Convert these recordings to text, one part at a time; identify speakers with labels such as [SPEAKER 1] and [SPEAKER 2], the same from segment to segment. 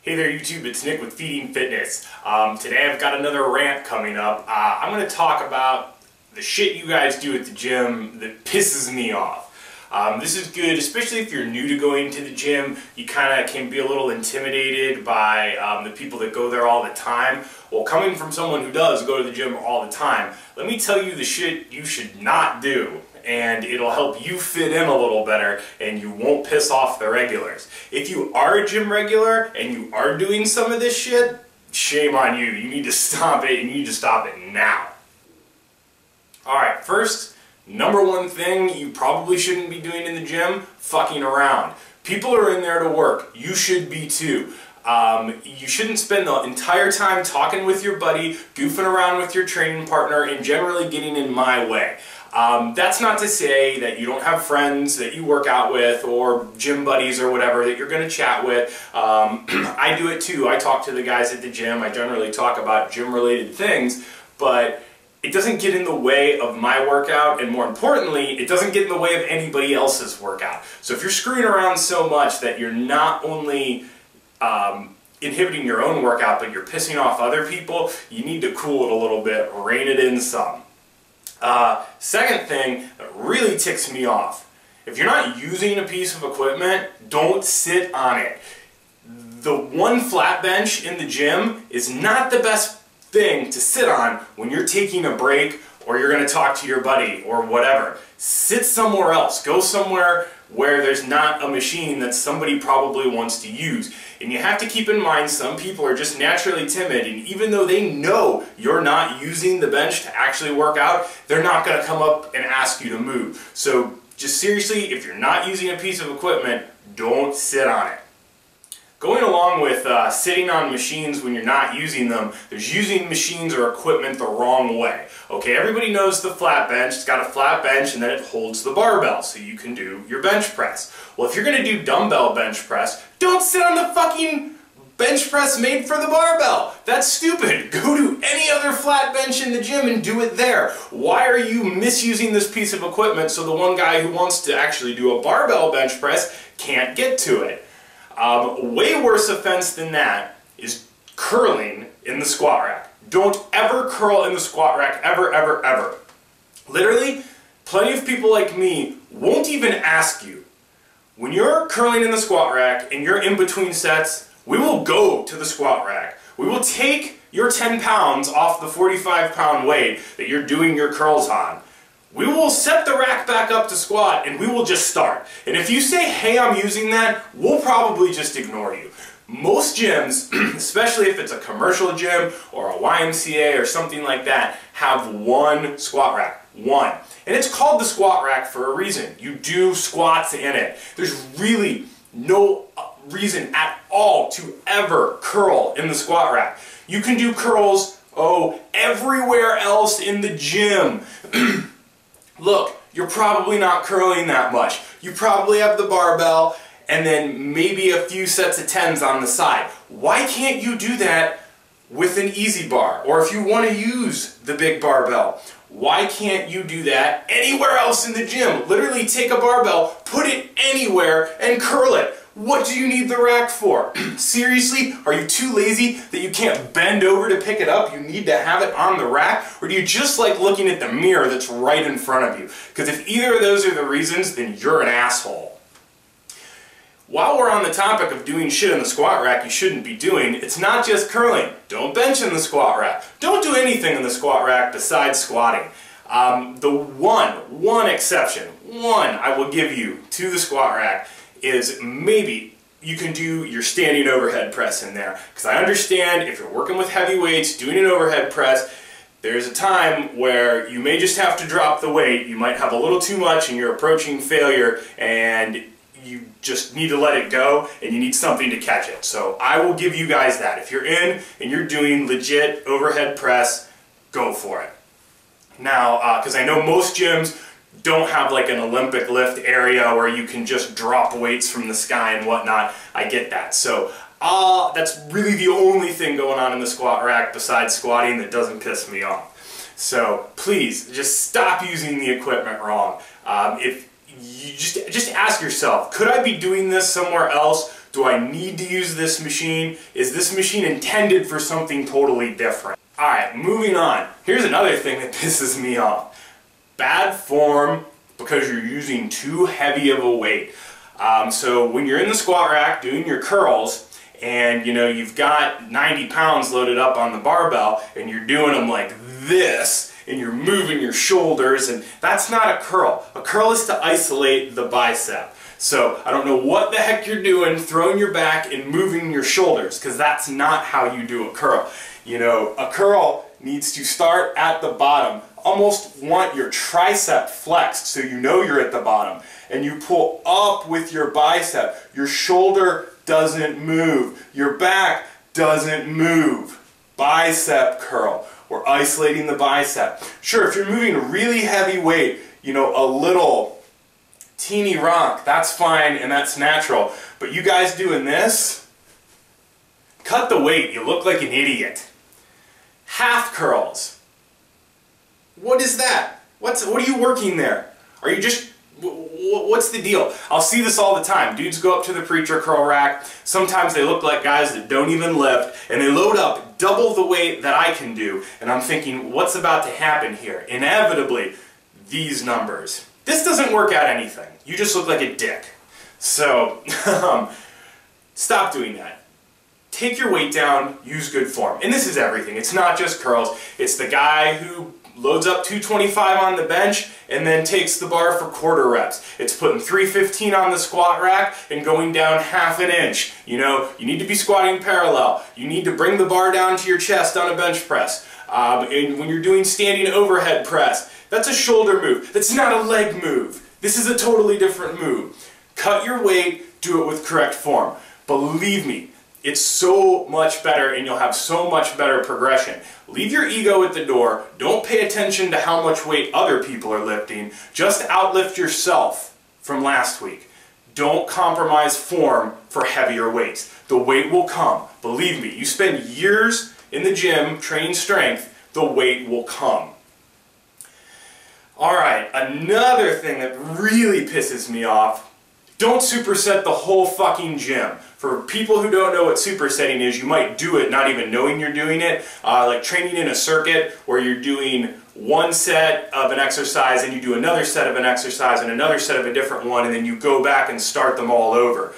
[SPEAKER 1] Hey there YouTube, it's Nick with Feeding Fitness. Today I've got another rant coming up. I'm going to talk about the shit you guys do at the gym that pisses me off. This is good, especially if you're new to going to the gym. You kind of can be a little intimidated by the people that go there all the time. Well, coming from someone who does go to the gym all the time, let me tell you the shit you should not do. And it'll help you fit in a little better and you won't piss off the regulars. If you are a gym regular and you are doing some of this shit, shame on you. You need to stop it, and you need to stop it now. Alright, first, number one thing you probably shouldn't be doing in the gym, fucking around. People are in there to work. You should be too. You shouldn't spend the entire time talking with your buddy, goofing around with your training partner, and generally getting in my way. That's not to say that you don't have friends that you work out with or gym buddies or whatever that you're going to chat with. I do it too. I talk to the guys at the gym. I generally talk about gym-related things, but it doesn't get in the way of my workout, and more importantly, it doesn't get in the way of anybody else's workout. So if you're screwing around so much that you're not only inhibiting your own workout, but you're pissing off other people, you need to cool it a little bit, rein it in some. Second thing that really ticks me off, if you're not using a piece of equipment, don't sit on it. The one flat bench in the gym is not the best thing to sit on when you're taking a break or you're going to talk to your buddy or whatever. Sit somewhere else. Go somewhere where there's not a machine that somebody probably wants to use. And you have to keep in mind, some people are just naturally timid, and even though they know you're not using the bench to actually work out, they're not going to come up and ask you to move. So just seriously, if you're not using a piece of equipment, don't sit on it. Going along with sitting on machines when you're not using them, there's using machines or equipment the wrong way. Okay, everybody knows the flat bench. It's got a flat bench and then it holds the barbell so you can do your bench press. Well, if you're going to do dumbbell bench press, don't sit on the fucking bench press made for the barbell. That's stupid. Go to any other flat bench in the gym and do it there. Why are you misusing this piece of equipment so the one guy who wants to actually do a barbell bench press can't get to it? Way worse offense than that is curling in the squat rack. Don't ever curl in the squat rack, ever, ever, ever. Literally, plenty of people like me won't even ask you. When you're curling in the squat rack and you're in between sets, we will go to the squat rack. We will take your 10 pounds off the 45-pound weight that you're doing your curls on. We will set the rack back up to squat and we will just start. And if you say, hey, I'm using that, we'll probably just ignore you. Most gyms, especially if it's a commercial gym or a YMCA or something like that, have one squat rack. One. And it's called the squat rack for a reason. You do squats in it. There's really no reason at all to ever curl in the squat rack. You can do curls, everywhere else in the gym. Look, you're probably not curling that much. You probably have the barbell and then maybe a few sets of 10s on the side. Why can't you do that with an easy bar? Or if you want to use the big barbell, why can't you do that anywhere else in the gym? Literally take a barbell, put it anywhere, and curl it. What do you need the rack for? Seriously? Are you too lazy that you can't bend over to pick it up? You need to have it on the rack? Or do you just like looking at the mirror that's right in front of you? Because if either of those are the reasons, then you're an asshole. While we're on the topic of doing shit in the squat rack you shouldn't be doing, it's not just curling. Don't bench in the squat rack. Don't do anything in the squat rack besides squatting. The one exception, I will give you to the squat rack is maybe you can do your standing overhead press in there. Because I understand if you're working with heavy weights, doing an overhead press, there's a time where you may just have to drop the weight. You might have a little too much and you're approaching failure and you just need to let it go and you need something to catch it. So I will give you guys that. If you're in and you're doing legit overhead press, go for it. Now, because I know most gyms don't have like an Olympic lift area where you can just drop weights from the sky and whatnot. I get that. So that's really the only thing going on in the squat rack besides squatting that doesn't piss me off. So please, just stop using the equipment wrong. If you just ask yourself, could I be doing this somewhere else Do I need to use this machine? Is this machine intended for something totally different? Alright, moving on. Here's another thing that pisses me off. Bad form because you're using too heavy of a weight. So when you're in the squat rack doing your curls, and you've got 90 pounds loaded up on the barbell, and you're doing them like this, and you're moving your shoulders, and that's not a curl. A curl is to isolate the bicep. So I don't know what the heck you're doing, throwing your back and moving your shoulders, because that's not how you do a curl. A curl needs to start at the bottom. Almost want your tricep flexed so you're at the bottom. And you pull up with your bicep. Your shoulder doesn't move. Your back doesn't move. Bicep curl. We're isolating the bicep. Sure, if you're moving a really heavy weight, a little teeny rock, that's fine and that's natural. But you guys doing this, cut the weight. You look like an idiot. Half curls. What is that? What are you working there? Are you just... What's the deal? I'll see this all the time. Dudes go up to the preacher curl rack. Sometimes they look like guys that don't even lift, and they load up double the weight that I can do. And I'm thinking, what's about to happen here? Inevitably, these numbers. This doesn't work out anything. You just look like a dick. So, stop doing that. Take your weight down, use good form. And this is everything. It's not just curls. It's the guy who loads up 225 on the bench and then takes the bar for quarter reps. It's putting 315 on the squat rack and going down half an inch. You need to be squatting parallel. You need to bring the bar down to your chest on a bench press. And when you're doing standing overhead press, that's a shoulder move. That's not a leg move. This is a totally different move. Cut your weight, do it with correct form. Believe me, it's so much better and you'll have so much better progression. Leave your ego at the door. Don't pay attention to how much weight other people are lifting. Just outlift yourself from last week. Don't compromise form for heavier weights. The weight will come. Believe me, you spend years in the gym training strength, the weight will come. Alright, another thing that really pisses me off, don't superset the whole fucking gym. For people who don't know what supersetting is, you might do it not even knowing you're doing it, like training in a circuit where you're doing one set of an exercise and you do another set of an exercise and another set of a different one, and then you go back and start them all over.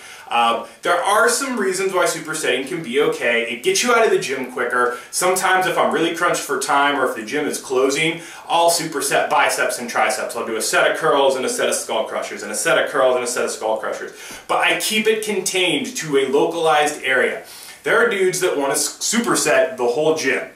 [SPEAKER 1] There are some reasons why supersetting can be okay. It gets you out of the gym quicker. Sometimes if I'm really crunched for time or if the gym is closing, I'll superset biceps and triceps. I'll do a set of curls and a set of skull crushers and a set of curls and a set of skull crushers. But I keep it contained to a localized area. There are dudes that want to superset the whole gym.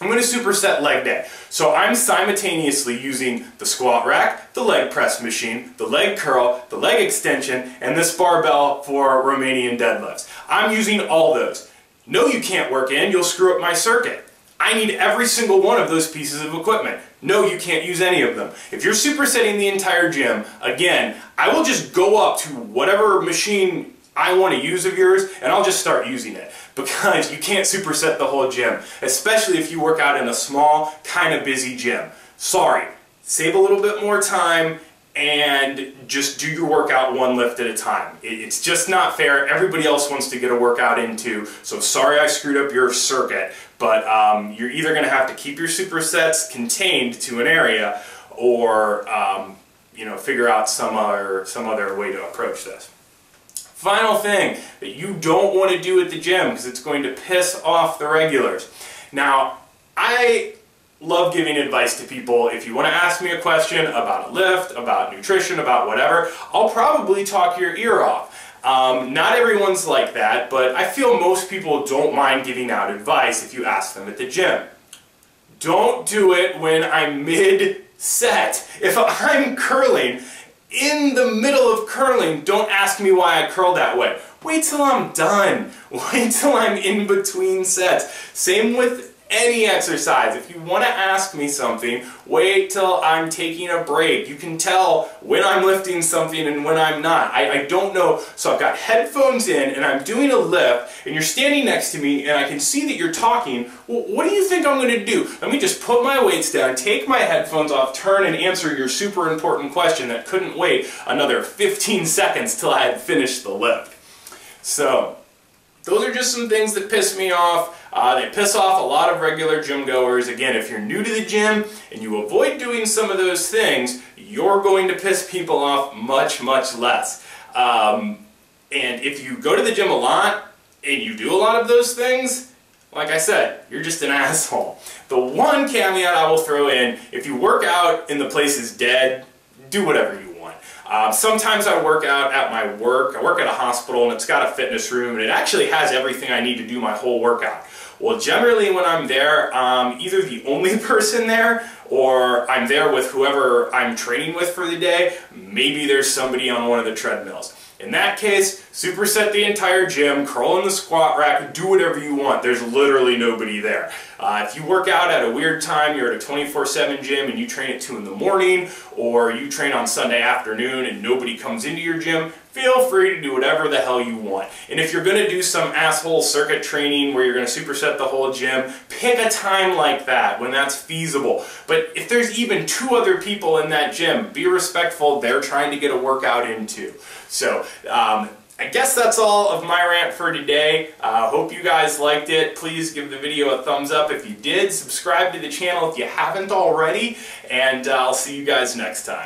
[SPEAKER 1] I'm going to superset leg day. So I'm simultaneously using the squat rack, the leg press machine, the leg curl, the leg extension, and this barbell for Romanian deadlifts. I'm using all those. No, you can't work in, you'll screw up my circuit. I need every single one of those pieces of equipment. No, you can't use any of them. If you're supersetting the entire gym, again, I will just go up to whatever machine I want to use of yours, and I'll just start using it. Because you can't superset the whole gym, especially if you work out in a small, kind of busy gym. Sorry, save a little bit more time and just do your workout one lift at a time. It's just not fair. Everybody else wants to get a workout in too, so sorry I screwed up your circuit, but you're either going to have to keep your supersets contained to an area or figure out some other way to approach this. Final thing that you don't want to do at the gym because it's going to piss off the regulars. Now, I love giving advice to people. If you want to ask me a question about a lift, about nutrition, about whatever, I'll probably talk your ear off. Not everyone's like that, but I feel most people don't mind giving out advice if you ask them at the gym. Don't do it when I'm mid-set. If I'm curling, in the middle of curling, don't ask me why I curl that way. Wait till I'm done. Wait till I'm in between sets. Same with any exercise. If you want to ask me something, wait till I'm taking a break. You can tell when I'm lifting something and when I'm not. I don't know. So I've got headphones in and I'm doing a lift and you're standing next to me and I can see that you're talking. Well, what do you think I'm going to do? Let me just put my weights down, take my headphones off, turn and answer your super important question that couldn't wait another 15 seconds till I had finished the lift. So those are just some things that piss me off. They piss off a lot of regular gym goers. Again, if you're new to the gym and you avoid doing some of those things, you're going to piss people off much, much less. And if you go to the gym a lot and you do a lot of those things, like I said, you're just an asshole. The one caveat I will throw in, if you work out and the place is dead, do whatever you want. Sometimes I work out at my work. I work at a hospital and it's got a fitness room and it actually has everything I need to do my whole workout. Well, generally when I'm there, I'm either the only person there or I'm there with whoever I'm training with for the day. Maybe there's somebody on one of the treadmills. In that case, superset the entire gym, crawl in the squat rack, do whatever you want. There's literally nobody there. If you work out at a weird time, you're at a 24/7 gym and you train at 2 in the morning, or you train on Sunday afternoon and nobody comes into your gym, feel free to do whatever the hell you want. And if you're going to do some asshole circuit training where you're going to superset the whole gym, pick a time like that when that's feasible. But if there's even 2 other people in that gym, be respectful. They're trying to get a workout in too. So, I guess that's all of my rant for today. Hope you guys liked it. Please give the video a thumbs up if you did. Subscribe to the channel if you haven't already. And I'll see you guys next time.